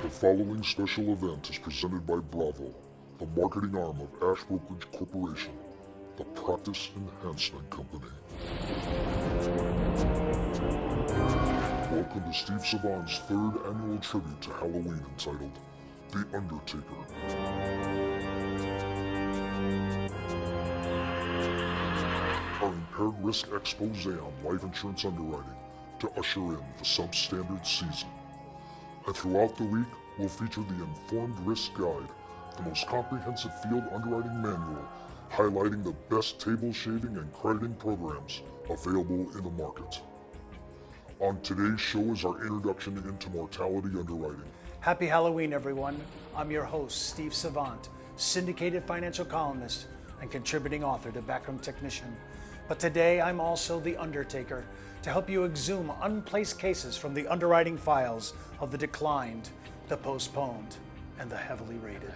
The following special event is presented by Bravo, the marketing arm of Ash Brokerage Corporation, the practice enhancement company. Welcome to Steve Savant's third annual tribute to Halloween entitled The Undertaker. Our impaired risk expose on life insurance underwriting to usher in the substandard season. And throughout the week, we'll feature the Informed Risk Guide, the most comprehensive field underwriting manual, highlighting the best table shaving and crediting programs available in the market. On today's show is our introduction into mortality underwriting. Happy Halloween, everyone. I'm your host, Steve Savant, syndicated financial columnist and contributing author to Backroom Technician. But today, I'm also the Undertaker to help you exhume unplaced cases from the underwriting files of the declined, the postponed, and the heavily rated.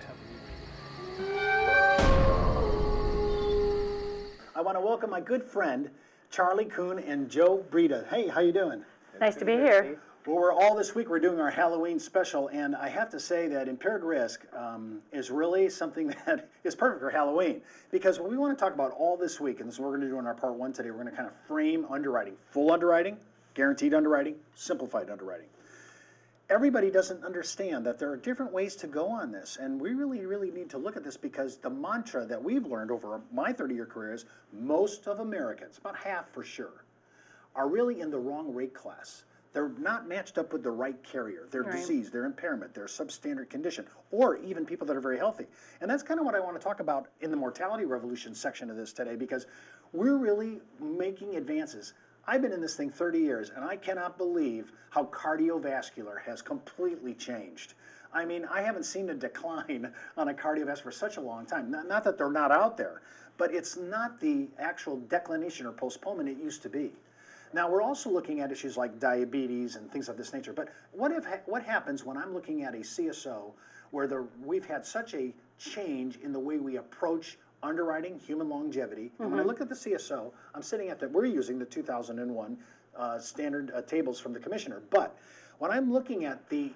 I want to welcome my good friend, Charlie Kuhn and Joe Breda. Hey, how you doing? Nice to be here. Well, we're all this week, we're doing our Halloween special, and I have to say that impaired risk is really something that is perfect for Halloween, because what we want to talk about all this week, and this is what we're going to do in our part one today, we're going to kind of frame underwriting. Full underwriting, guaranteed underwriting, simplified underwriting. Everybody doesn't understand that there are different ways to go on this, and we really need to look at this, because the mantra that we've learned over my 30-year career is most of Americans, about half for sure, are really in the wrong rate class. They're not matched up with the right carrier, their disease, their impairment, their substandard condition, or even people that are very healthy. And that's kind of what I want to talk about in the mortality revolution section of this today, because we're really making advances. I've been in this thing 30 years, and I cannot believe how cardiovascular has completely changed. I mean, I haven't seen a decline on a cardiovascular for such a long time. Not that they're not out there, but it's not the actual declination or postponement it used to be. Now, we're also looking at issues like diabetes and things of this nature, but what happens when I'm looking at a CSO where we've had such a change in the way we approach underwriting human longevity? And when I look at the CSO, I'm sitting at we're using the 2001 standard tables from the commissioner, but when I'm looking at the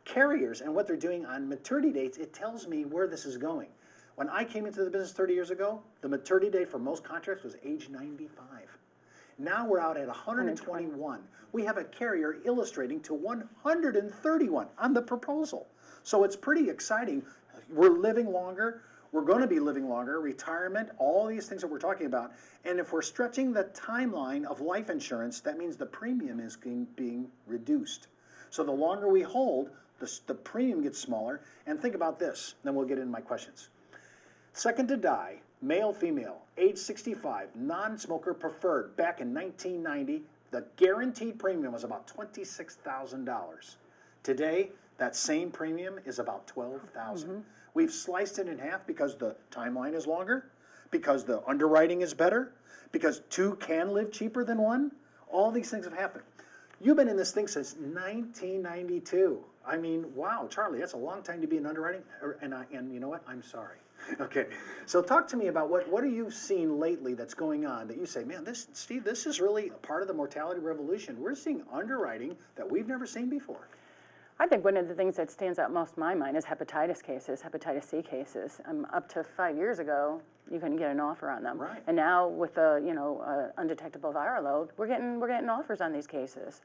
carriers and what they're doing on maturity dates, it tells me where this is going. When I came into the business 30 years ago, the maturity date for most contracts was age 95. Now we're out at 121. We have a carrier illustrating to 131 on the proposal. So it's pretty exciting. We're living longer. We're going to be living longer. Retirement, all these things that we're talking about. And if we're stretching the timeline of life insurance, that means the premium is being reduced. So the longer we hold, the premium gets smaller. And think about this, then we'll get into my questions. Second to die, male, female, age 65, non-smoker preferred. Back in 1990, the guaranteed premium was about $26,000. Today, that same premium is about $12,000. We've sliced it in half because the timeline is longer, because the underwriting is better, because two can live cheaper than one. All these things have happened. You've been in this thing since 1992. I mean, wow, Charlie, that's a long time to be in underwriting. And you know what? I'm sorry. Okay, so talk to me about what have you seen lately that's going on that you say, man, Steve, this is really a part of the mortality revolution. We're seeing underwriting that we've never seen before. I think one of the things that stands out most in my mind is hepatitis cases, hepatitis C cases. Up to 5 years ago, you couldn't get an offer on them. Right. And now with a undetectable viral load, we're getting offers on these cases.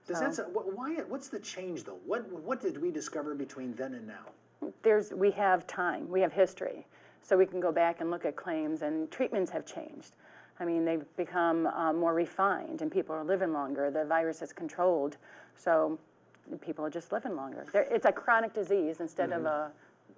What's the change though? What did we discover between then and now? We have time, we have history, so we can go back and look at claims, and treatments have changed. I mean, they've become more refined, and people are living longer. The virus is controlled, so people are just living longer. It's a chronic disease instead of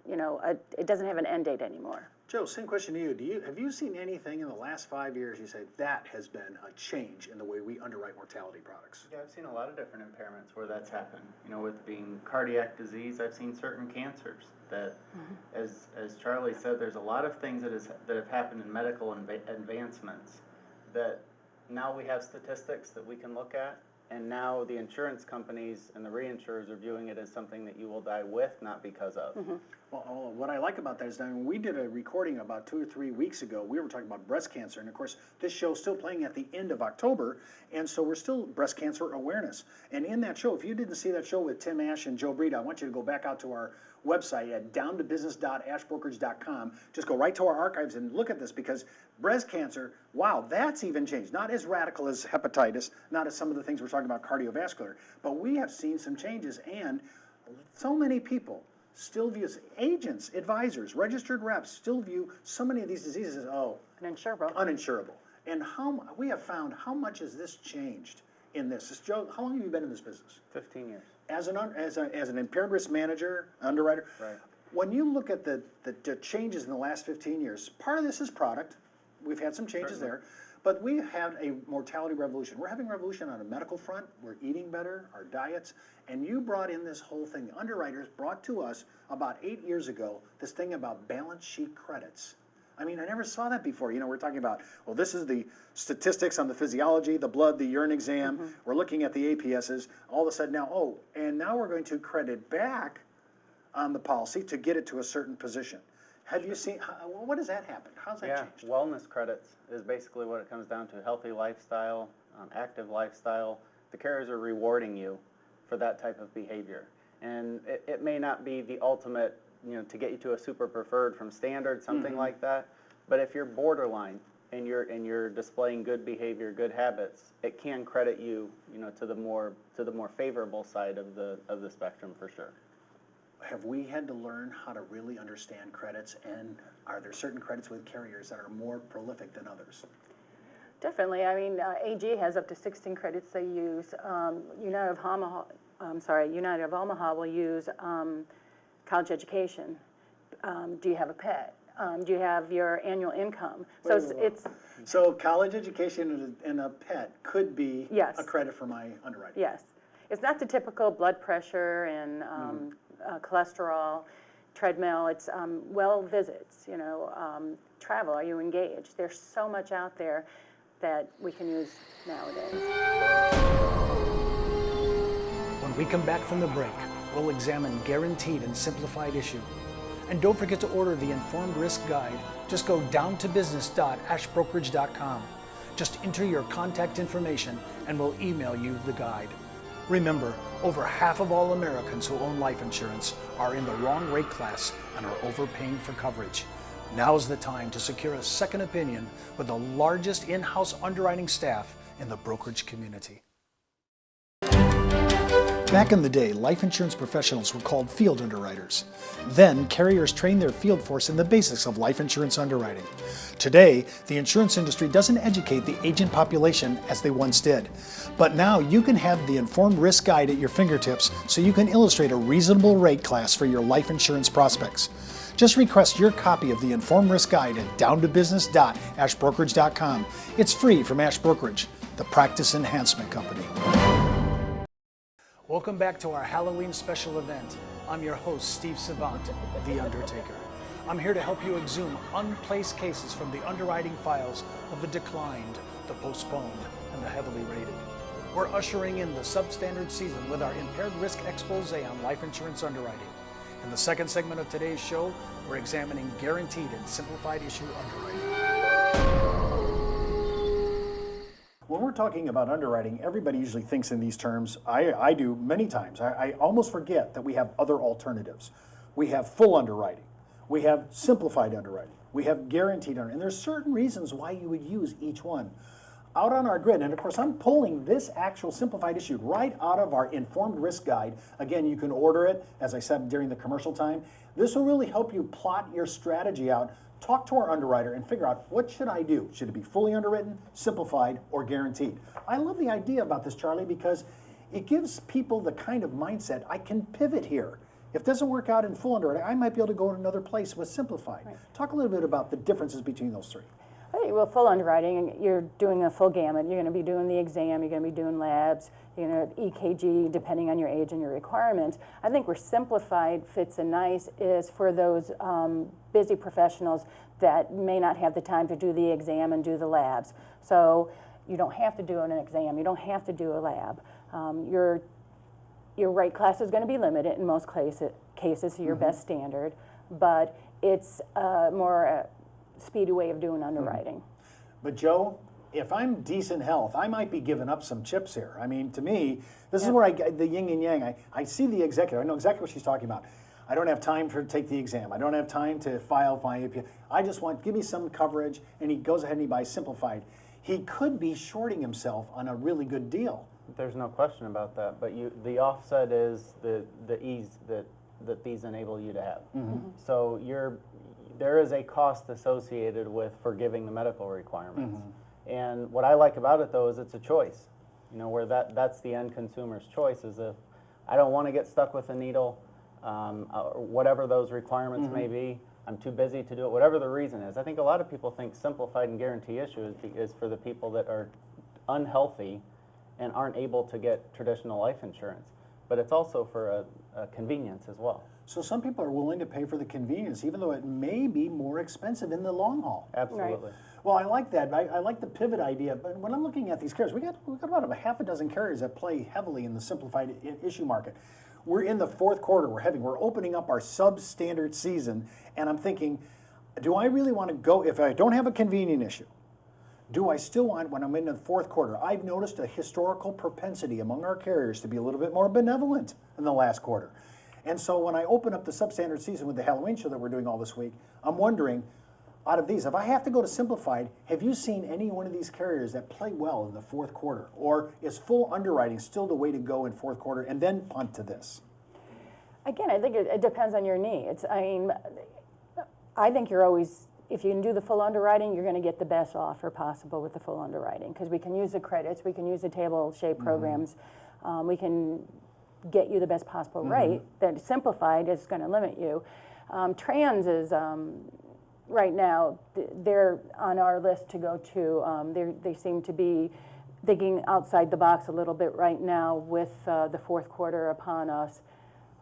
it doesn't have an end date anymore. Joe, same question to you. Have you seen anything in the last 5 years you say that has been a change in the way we underwrite mortality products? Yeah, I've seen a lot of different impairments where that's happened. You know, with being cardiac disease, I've seen certain cancers that, as Charlie said, there's a lot of things that have happened in medical advancements that now we have statistics that we can look at And now the insurance companies and the reinsurers are viewing it as something that you will die with, not because of. Well, what I like about that is that when we did a recording about 2 or 3 weeks ago, we were talking about breast cancer, and of course, this show's still playing at the end of October, and so we're still breast cancer awareness. And in that show, if you didn't see that show with Tim Ash and Joe Breed, I want you to go back out to our website at downtobusiness.ashbrokerage.com. Just go right to our archives and look at this, because breast cancer, wow, that's even changed. Not as radical as hepatitis, not as some of the things we're talking about cardiovascular, but we have seen some changes, and so many people still view, agents, advisors, registered reps still view so many of these diseases as, uninsurable. And we have found, how much has this changed in this? Joe, how long have you been in this business? 15 years. As an impaired risk manager, underwriter, Right. when you look at the changes in the last 15 years, part of this is product. We've had some changes there, but we have a mortality revolution. We're having a revolution on a medical front. We're eating better, our diets, and you brought in this whole thing. The underwriters brought to us about 8 years ago this thing about balance sheet credits. I mean, I never saw that before. You know, we're talking about, well, this is the statistics on the physiology, the blood, the urine exam. We're looking at the APSs. All of a sudden now, and now we're going to credit back on the policy to get it to a certain position. Have you seen, what does that happen? How's that changed? Wellness credits is basically what it comes down to. Healthy lifestyle, active lifestyle. The carriers are rewarding you for that type of behavior. And it may not be the ultimate, to get you to a super preferred from standard, something like that. But if you're borderline and you're displaying good behavior, good habits, it can credit you, to the more favorable side of the spectrum for sure. Have we had to learn how to really understand credits, and are there certain credits with carriers that are more prolific than others? Definitely. I mean, AG has up to 16 credits they use. United of Omaha will use college education. Do you have a pet? Do you have your annual income? So college education and a pet could be a credit for my underwriting. Yes. It's not the typical blood pressure and cholesterol, treadmill. It's well visits, travel. Are you engaged? There's so much out there that we can use nowadays. When we come back from the break, we'll examine guaranteed and simplified issue. And don't forget to order the Informed Risk Guide. Just go downtobusiness.ashbrokerage.com. Just enter your contact information and we'll email you the guide. Remember, over half of all Americans who own life insurance are in the wrong rate class and are overpaying for coverage. Now's the time to secure a second opinion with the largest in-house underwriting staff in the brokerage community. Back in the day, life insurance professionals were called field underwriters. Then, carriers trained their field force in the basics of life insurance underwriting. Today, the insurance industry doesn't educate the agent population as they once did. But now you can have the Informed Risk Guide at your fingertips so you can illustrate a reasonable rate class for your life insurance prospects. Just request your copy of the Informed Risk Guide at downtobusiness.ashbrokerage.com. It's free from Ash Brokerage, the practice enhancement company. Welcome back to our Halloween special event. I'm your host, Steve Savant, the Undertaker. I'm here to help you exhume unplaced cases from the underwriting files of the declined, the postponed, and the heavily rated. We're ushering in the substandard season with our impaired risk expose on life insurance underwriting. In the second segment of today's show, we're examining guaranteed and simplified issue underwriting. When we're talking about underwriting, everybody usually thinks in these terms. I do many times. I almost forget that we have other alternatives. We have full underwriting. We have simplified underwriting. We have guaranteed underwriting. And there's certain reasons why you would use each one. Out on our grid, and of course I'm pulling this actual simplified issue right out of our Informed Risk Guide. Again, you can order it, as I said, during the commercial time. This will really help you plot your strategy out, talk to our underwriter, and figure out, what should I do? Should it be fully underwritten, simplified, or guaranteed? I love the idea about this, Charlie, because it gives people the kind of mindset, I can pivot here. If it doesn't work out in full underwriting, I might be able to go to another place with simplified. Right. Talk a little bit about the differences between those three. I think, well, full underwriting, you're doing a full gamut. You're going to be doing the exam, you're going to be doing labs, you're going to have EKG, depending on your age and your requirements. I think where simplified fits in nice is for those busy professionals that may not have the time to do the exam and do the labs. So you don't have to do an exam, you don't have to do a lab. Your rate class is going to be limited in most cases to your best standard, but it's a more speedy way of doing underwriting. But Joe, if I'm decent health, I might be giving up some chips here. I mean, to me, this is where I get the yin and yang. I see the executive. I know exactly what she's talking about. I don't have time to take the exam. I don't have time to file my API. I just want, give me some coverage, and he goes ahead and he buys simplified. He could be shorting himself on a really good deal. There's no question about that, but the offset is the ease that these enable you to have. So there is a cost associated with forgiving the medical requirements. And what I like about it though is it's a choice. You know, where that's the end consumer's choice is if I don't want to get stuck with a needle, or whatever those requirements may be, I'm too busy to do it, whatever the reason is. I think a lot of people think simplified and guarantee issue is for the people that are unhealthy and aren't able to get traditional life insurance. But it's also for a convenience as well. So some people are willing to pay for the convenience, even though it may be more expensive in the long haul. Absolutely. Well, I like that. I like the pivot idea. But when I'm looking at these carriers, we got about a half a dozen carriers that play heavily in the simplified issue market. We're in the fourth quarter. We're opening up our substandard season, and I'm thinking, do I really want to go if I don't have a convenient issue? Do I still want, when I'm in the fourth quarter, I've noticed a historical propensity among our carriers to be a little bit more benevolent in the last quarter. And so when I open up the substandard season with the Halloween show that we're doing all this week, I'm wondering, out of these, if I have to go to simplified, have you seen any one of these carriers that play well in the fourth quarter? Or is full underwriting still the way to go in fourth quarter and then punt to this? Again, I think it depends on your needs. I mean, I think you're always, if you can do the full underwriting, you're going to get the best offer possible with the full underwriting because we can use the credits, we can use the table shape programs, we can get you the best possible rate. That simplified is going to limit you. Trans is right now, they're on our list to go to. They seem to be thinking outside the box a little bit right now with the fourth quarter upon us.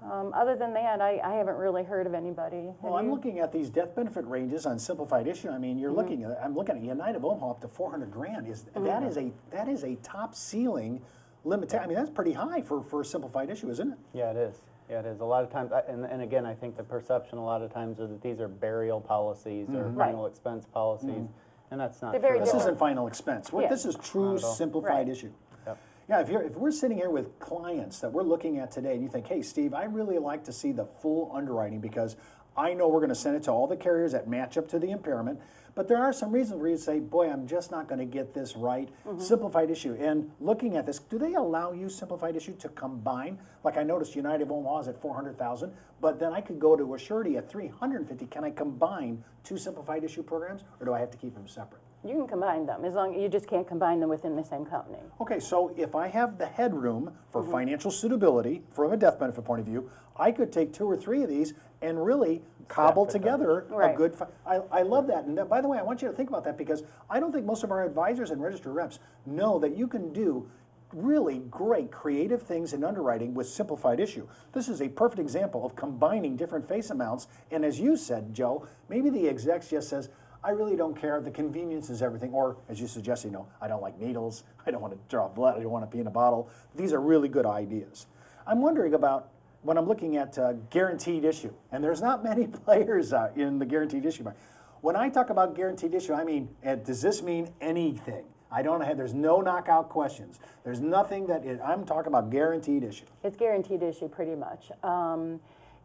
Other than that, I haven't really heard of anybody. Well, I'm looking at these death benefit ranges on simplified issue. I mean, you're looking at, I'm looking at United of Omaha up to 400 grand. That is a top ceiling limit. I mean, that's pretty high for a simplified issue, isn't it? Yeah, it is. Yeah, it is. A lot of times, and again, I think the perception a lot of times is that these are burial policies or final expense policies, and that's not true. This isn't final expense. Yeah. This is true simplified issue. Yep. Yeah, if we're sitting here with clients that we're looking at today and you think, hey, Steve, I really like to see the full underwriting because I know we're going to send it to all the carriers that match up to the impairment, but there are some reasons where you say, boy, I'm just not going to get this right. Simplified issue. And looking at this, do they allow you simplified issue to combine? Like I noticed United of Omaha is at 400,000, but then I could go to a surety at 350. Can I combine two simplified issue programs or do I have to keep them separate? You can combine them, as long as you just can't combine them within the same company. Okay, so if I have the headroom for financial suitability from a death benefit point of view, I could take 2 or 3 of these and really cobble together a good. I love that. And by the way, I want you to think about that because I don't think most of our advisors and registered reps know that you can do really great creative things in underwriting with simplified issue. This is a perfect example of combining different face amounts. And as you said, Joe, maybe the exec just says, I really don't care. The convenience is everything. Or, as you suggest, I don't like needles. I don't want to draw blood. I don't want to pee in a bottle. These are really good ideas. I'm wondering about when I'm looking at guaranteed issue, and there's not many players in the guaranteed issue market. When I talk about guaranteed issue, I mean, does this mean anything? There's no knockout questions. There's nothing I'm talking about guaranteed issue. It's guaranteed issue pretty much.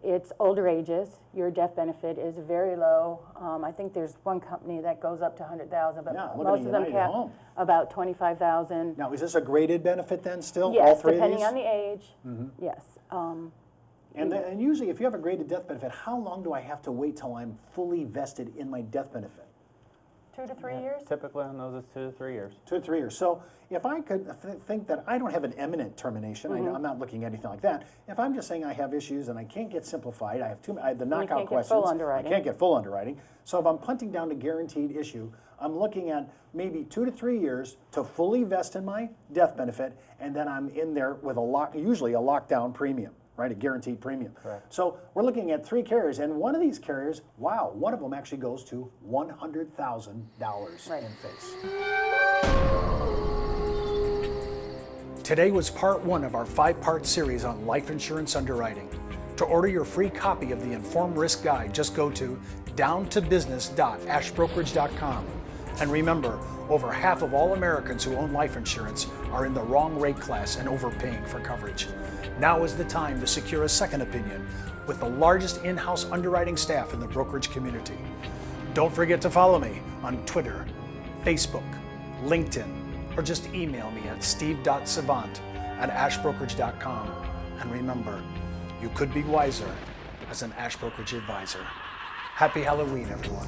It's older ages. Your death benefit is very low. I think there's one company that goes up to 100,000, but most of them cap about 25,000. Now, is this a graded benefit then still? Yes, all 3 depending of these? on the age. Yes. And usually, if you have a graded death benefit, how long do I have to wait till I'm fully vested in my death benefit? 2 to 3 years. Typically on those, it's 2 to 3 years. 2 to 3 years. So if I could think that I don't have an imminent termination, I'm not looking at anything like that. If I'm just saying I have issues and I can't get simplified, I have the knockout questions. I can't get full underwriting. So if I'm punting down to guaranteed issue, I'm looking at maybe 2 to 3 years to fully vest in my death benefit, and then I'm in there with usually a lockdown premium. Right, a guaranteed premium. Correct. So we're looking at 3 carriers, and one of these carriers, wow, one of them actually goes to $100,000 in face. Today was part 1 of our 5-part series on life insurance underwriting. To order your free copy of the Informed Risk Guide, just go to downtobusiness.ashbrokerage.com. And remember, over half of all Americans who own life insurance are in the wrong rate class and overpaying for coverage. Now is the time to secure a second opinion with the largest in-house underwriting staff in the brokerage community. Don't forget to follow me on Twitter, Facebook, LinkedIn, or just email me at steve.savant@ashbrokerage.com. And remember, you could be wiser as an Ash Brokerage advisor. Happy Halloween, everyone.